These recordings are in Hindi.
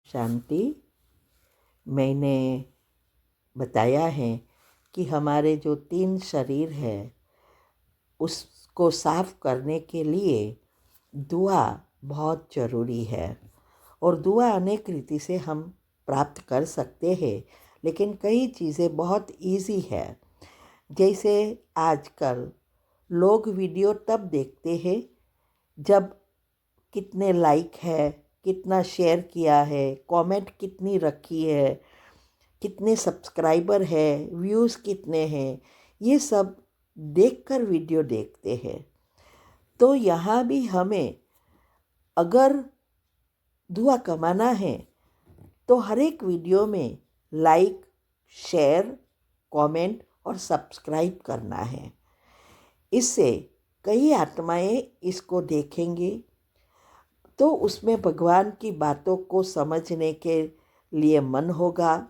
शांति। मैंने बताया है कि हमारे जो 3 शरीर है उसको साफ करने के लिए दुआ बहुत ज़रूरी है। और दुआ अनेक रीति से हम प्राप्त कर सकते हैं, लेकिन कई चीज़ें बहुत इजी है। जैसे आजकल लोग वीडियो तब देखते हैं जब कितने लाइक है, कितना शेयर किया है, कमेंट कितनी रखी है, कितने सब्सक्राइबर है, व्यूज़ कितने हैं, ये सब देखकर वीडियो देखते हैं। तो यहाँ भी हमें अगर दुआ कमाना है तो हर एक वीडियो में लाइक, शेयर, कमेंट और सब्सक्राइब करना है। इससे कई आत्माएं इसको देखेंगी तो उसमें भगवान की बातों को समझने के लिए मन होगा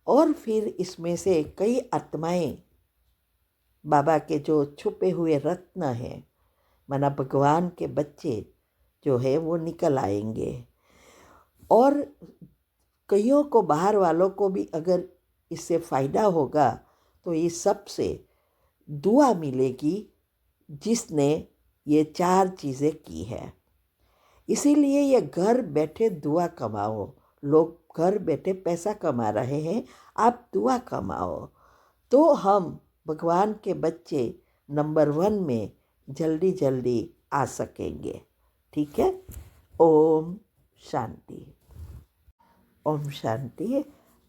और फिर इसमें से कई आत्माएं बाबा के जो छुपे हुए रत्न हैं, माना भगवान के बच्चे जो है वो निकल आएंगे। और कईयों को, बाहर वालों को भी अगर इससे फ़ायदा होगा तो इस सब से दुआ मिलेगी जिसने ये 4 चीज़ें की है। इसीलिए ये घर बैठे दुआ कमाओ। लोग घर बैठे पैसा कमा रहे हैं, आप दुआ कमाओ तो हम भगवान के बच्चे नंबर 1 में जल्दी जल्दी आ सकेंगे। ठीक है। ओम शांति। ओम शांति।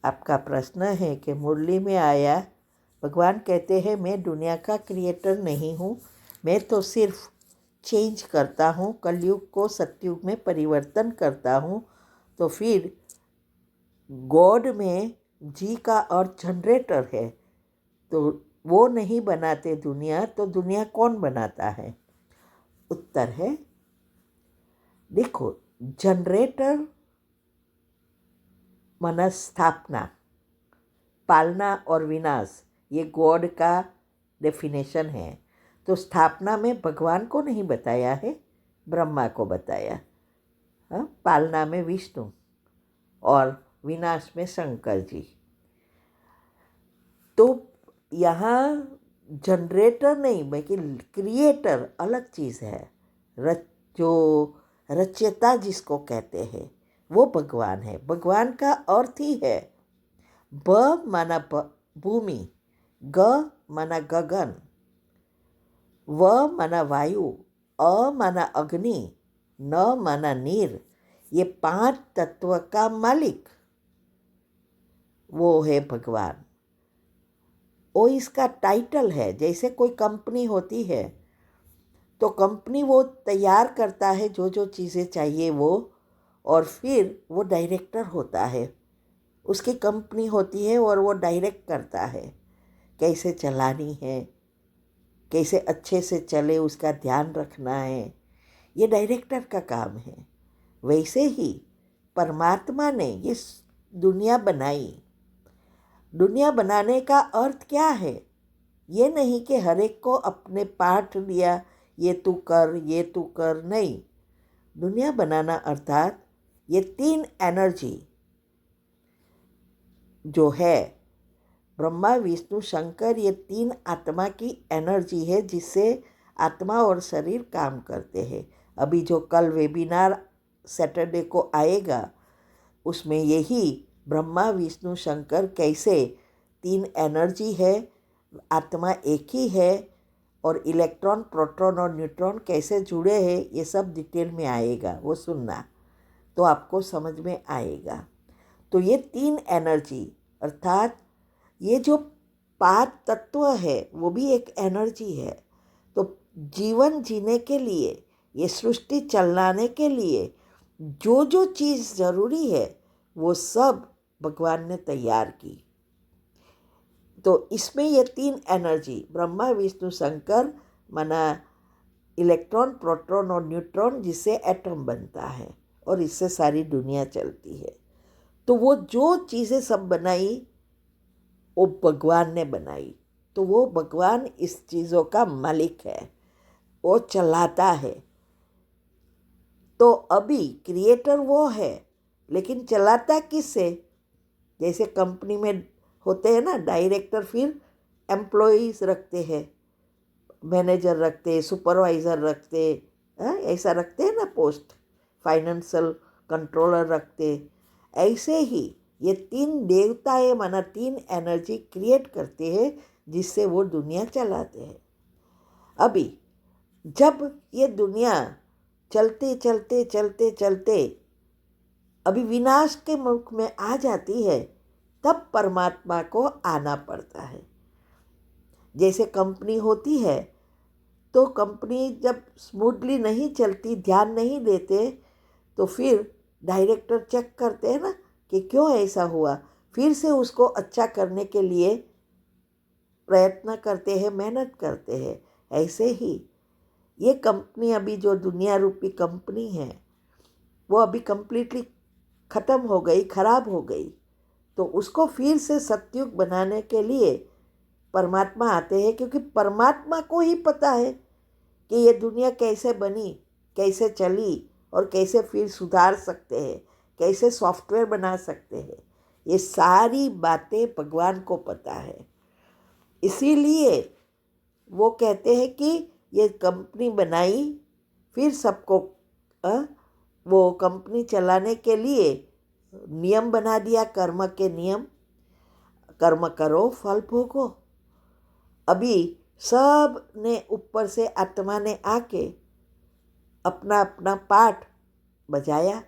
आपका प्रश्न है कि मुरली में आया, भगवान कहते हैं मैं दुनिया का क्रिएटर नहीं हूँ, मैं तो सिर्फ चेंज करता हूँ, कलयुग को सतयुग में परिवर्तन करता हूँ। तो फिर गॉड में जी का अर्थ जनरेटर है, तो वो नहीं बनाते दुनिया, तो दुनिया कौन बनाता है? उत्तर है, देखो, जनरेटर माना स्थापना, पालना और विनाश, ये गॉड का डेफिनेशन है। तो स्थापना में भगवान को नहीं बताया है, ब्रह्मा को बताया। हाँ, पालना में विष्णु और विनाश में शंकर जी। तो यहाँ जनरेटर नहीं बल्कि क्रिएटर अलग चीज़ है। जो रचयिता जिसको कहते हैं वो भगवान है। भगवान का अर्थ ही है, ब माना भूमि, ग माना गगन, व माना वायु, अ माना अग्नि, न माना नीर। ये 5 तत्व का मालिक वो है भगवान। वो इसका टाइटल है। जैसे कोई कंपनी होती है तो कंपनी वो तैयार करता है जो जो चीज़ें चाहिए वो, और फिर वो डायरेक्टर होता है। उसकी कंपनी होती है और वो डायरेक्ट करता है कैसे चलानी है, कैसे अच्छे से चले, उसका ध्यान रखना है। ये डायरेक्टर का काम है। वैसे ही परमात्मा ने ये दुनिया बनाई। दुनिया बनाने का अर्थ क्या है? ये नहीं कि हर एक को अपने पाठ दिया, ये तू कर, ये तू कर, नहीं। दुनिया बनाना अर्थात ये 3 एनर्जी जो है, ब्रह्मा, विष्णु, शंकर, ये 3 आत्मा की एनर्जी है जिससे आत्मा और शरीर काम करते हैं। अभी जो कल वेबिनार सैटरडे को आएगा उसमें यही ब्रह्मा, विष्णु, शंकर कैसे 3 एनर्जी है, आत्मा एक ही है, और इलेक्ट्रॉन, प्रोटॉन और न्यूट्रॉन कैसे जुड़े हैं, ये सब डिटेल में आएगा। वो सुनना तो आपको समझ में आएगा। तो ये 3 एनर्जी अर्थात ये जो 5 तत्व है वो भी एक एनर्जी है। तो जीवन जीने के लिए, ये सृष्टि चलाने के लिए जो जो चीज़ ज़रूरी है वो सब भगवान ने तैयार की। तो इसमें ये 3 एनर्जी ब्रह्मा, विष्णु, शंकर माना इलेक्ट्रॉन, प्रोटॉन और न्यूट्रॉन, जिससे एटम बनता है और इससे सारी दुनिया चलती है। तो वो जो चीज़ें सब बनाई वो भगवान ने बनाई। तो वो भगवान इस चीज़ों का मालिक है, वो चलाता है। तो अभी क्रिएटर वो है लेकिन चलाता किससे? जैसे कंपनी में होते हैं ना डायरेक्टर, फिर एम्प्लॉयज़ रखते हैं, मैनेजर रखते, सुपरवाइज़र रखते, ऐसा रखते हैं ना पोस्ट, फाइनेंशियल कंट्रोलर रखते। ऐसे ही ये तीन देवताएं माना तीन एनर्जी क्रिएट करते हैं जिससे वो दुनिया चलाते हैं। अभी जब ये दुनिया चलते चलते चलते चलते अभी विनाश के मुख में आ जाती है, तब परमात्मा को आना पड़ता है। जैसे कंपनी होती है तो कंपनी जब स्मूथली नहीं चलती, ध्यान नहीं देते, तो फिर डायरेक्टर चेक करते हैं ना कि क्यों ऐसा हुआ, फिर से उसको अच्छा करने के लिए प्रयत्न करते हैं, मेहनत करते हैं। ऐसे ही ये कंपनी, अभी जो दुनिया रूपी कंपनी है, वो अभी कम्प्लीटली ख़त्म हो गई, खराब हो गई, तो उसको फिर से सतयुग बनाने के लिए परमात्मा आते हैं, क्योंकि परमात्मा को ही पता है कि ये दुनिया कैसे बनी, कैसे चली और कैसे फिर सुधार सकते हैं, कैसे सॉफ्टवेयर बना सकते हैं। ये सारी बातें भगवान को पता है। इसीलिए वो कहते हैं कि ये कंपनी बनाई, फिर सबको वो कंपनी चलाने के लिए नियम बना दिया, कर्म के नियम, कर्म करो फल भोगो। अभी सब ने ऊपर से आत्मा ने आके अपना अपना पाठ बजाया,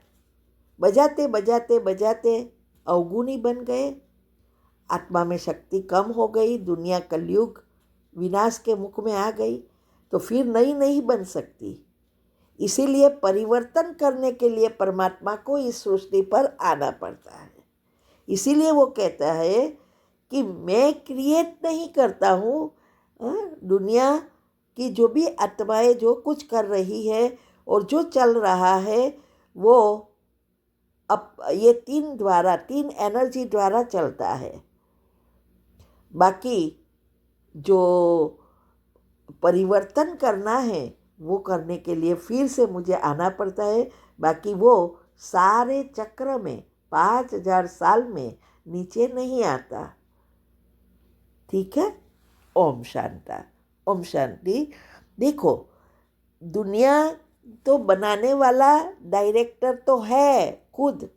बजाते बजाते बजाते अवगुणी बन गए, आत्मा में शक्ति कम हो गई, दुनिया कलयुग विनाश के मुख में आ गई, तो फिर नई नहीं बन सकती। इसीलिए परिवर्तन करने के लिए परमात्मा को इस सृष्टि पर आना पड़ता है। इसीलिए वो कहता है कि मैं क्रिएट नहीं करता हूँ, दुनिया की जो भी आत्माएं जो कुछ कर रही है और जो चल रहा है वो अब ये तीन एनर्जी द्वारा चलता है। बाकी जो परिवर्तन करना है वो करने के लिए फिर से मुझे आना पड़ता है। बाकी वो सारे चक्र में 5000 साल में नीचे नहीं आता। ठीक है। ओम शांता, ओम शांति। देखो, दुनिया तो बनाने वाला डायरेक्टर तो है खुद,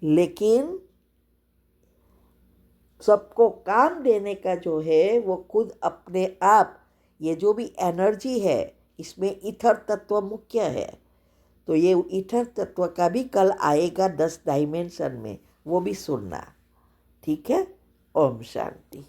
लेकिन सबको काम देने का जो है वो खुद अपने आप, ये जो भी एनर्जी है इसमें ईथर तत्व मुख्य है। तो ये ईथर तत्व का भी कल आएगा 10 डायमेंशन में, वो भी सुनना। ठीक है। ओम शांति।